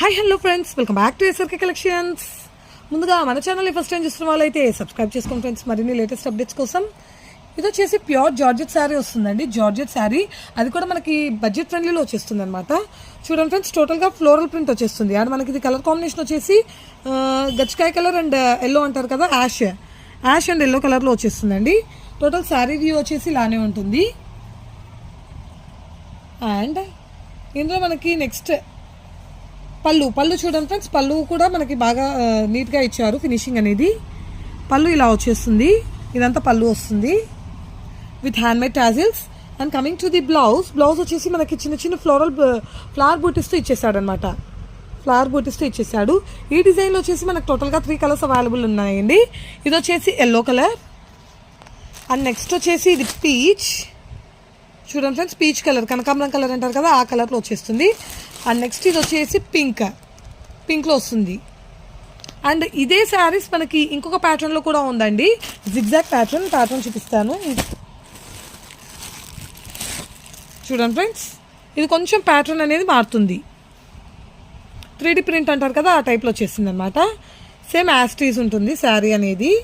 Hi hello friends, welcome back to SRK collections. ముందుగా మన ఛానల్ని ఫస్ట్ టైం చూస్తున్న వాళ్ళైతే సబ్స్క్రైబ్ చేసుకోండి ఫ్రెండ్స్, మరిన్ని లేటెస్ట్ అప్డేట్స్ కోసం. ఇది వచ్చేసి ప్యూర్ జార్జెట్ శారీ వస్తుందండి. జార్జెట్ శారీ, అది కూడా మనకి బడ్జెట్ ఫ్రెండ్లీలో వచ్చేస్తుంది అనమాట. చూడండి ఫ్రెండ్స్, టోటల్గా ఫ్లోరల్ ప్రింట్ వచ్చేస్తుంది. అండ్ మనకి ఇది కలర్ కాంబినేషన్ వచ్చేసి గచ్చకాయ కలర్ అండ్ ఎల్లో అంటారు కదా, యాష్ అండ్ ఎల్లో కలర్లో వచ్చేస్తుందండి. టోటల్ శారీ వ్యూ వచ్చేసి ఇలానే ఉంటుంది. అండ్ ఇందులో మనకి నెక్స్ట్ పళ్ళు చూడండి ఫ్రెండ్స్, పళ్ళు కూడా మనకి బాగా నీట్గా ఇచ్చారు. ఫినిషింగ్ అనేది పళ్ళు ఇలా వచ్చేస్తుంది. ఇదంతా పళ్ళు వస్తుంది with handmade tassels. And coming to the blouse వచ్చేసి మనకి చిన్న చిన్న ఫ్లవర్ బూటీస్తో ఇచ్చేసాడు అనమాట. ఫ్లవర్ బూటీస్తో ఇచ్చేసాడు. ఈ డిజైన్లో వచ్చేసి మనకు టోటల్గా 3 కలర్స్ అవైలబుల్ ఉన్నాయండి. ఇది వచ్చేసి ఎల్లో కలర్. అండ్ నెక్స్ట్ వచ్చేసి ఇది పీచ్. చూడండి ఫ్రెండ్స్, పీచ్ కలర్, కనకాంబరం కలర్ అంటారు కదా, ఆ కలర్లో వచ్చేస్తుంది. అండ్ నెక్స్ట్ ఇది వచ్చేసి పింక్లో వస్తుంది. అండ్ ఇదే శారీస్ మనకి ఇంకొక ప్యాటర్న్లో కూడా ఉందండి, జిగ్జాగ్ ప్యాటర్న్ చూపిస్తాను. చూడండి ఫ్రెండ్స్, ఇది కొంచెం ప్యాటర్న్ అనేది మారుతుంది. 3D ప్రింట్ అంటారు కదా, ఆ టైప్లో వచ్చేసింది అనమాట. సేమ్ యాస్టీస్ ఉంటుంది శారీ అనేది.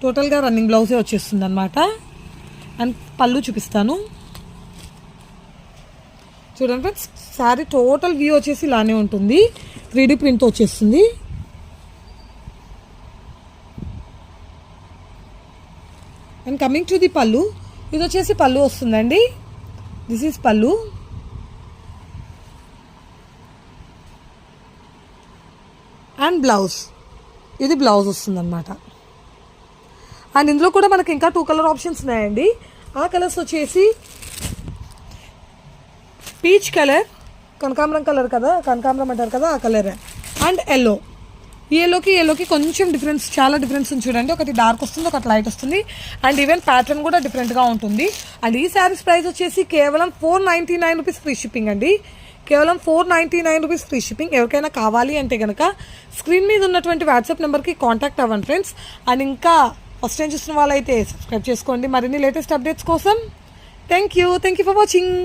టోటల్గా రన్నింగ్ బ్లౌజే వచ్చేస్తుంది అనమాట. అండ్ పళ్ళు చూపిస్తాను. చూడండి ఫ్రెండ్స్, శారీ టోటల్ వ్యూ వచ్చేసి ఇలానే ఉంటుంది. 3D ప్రింట్తో వచ్చేస్తుంది. అండ్ కమింగ్ టు ది పళ్ళు, ఇది వచ్చేసి పళ్ళు వస్తుందండి. దిస్ ఈజ్ పళ్ళు. అండ్ బ్లౌజ్, ఇది బ్లౌజ్ వస్తుందన్నమాట. అండ్ ఇందులో కూడా మనకి ఇంకా 2 కలర్ ఆప్షన్స్ ఉన్నాయండి. ఆ కలర్స్ వచ్చేసి పీచ్ కలర్, కనకాంబరం కలర్ కదా, కనకాంబరం అంటారు కదా, ఆ కలర్. And yellow. ఈ ఎల్లోకి కొంచెం డిఫరెన్స్, చాలా డిఫరెన్స్ ఉంది చూడండి. ఒకటి డార్క్ వస్తుంది, ఒకటి లైట్ వస్తుంది. అండ్ ఈవెన్ ప్యాటర్న్ కూడా డిఫరెంట్గా ఉంటుంది. అండ్ ఈ శారీస్ ప్రైస్ వచ్చేసి కేవలం 499 రూపీస్ ఫ్రీ షిప్పింగ్ అండి. కేవలం 499 రూపీస్ ఫ్రీ షిప్పింగ్. ఎవరికైనా కావాలి అంటే కనుక స్క్రీన్ మీద ఉన్నటువంటి వాట్సాప్ నెంబర్కి కాంటాక్ట్ అవ్వండి ఫ్రెండ్స్. అండ్ ఇంకా ఫస్ట్ టైం చూస్తున్న వాళ్ళైతే సబ్స్క్రైబ్ చేసుకోండి మరిన్ని లేటెస్ట్ అప్డేట్స్ కోసం. Thank you for watching.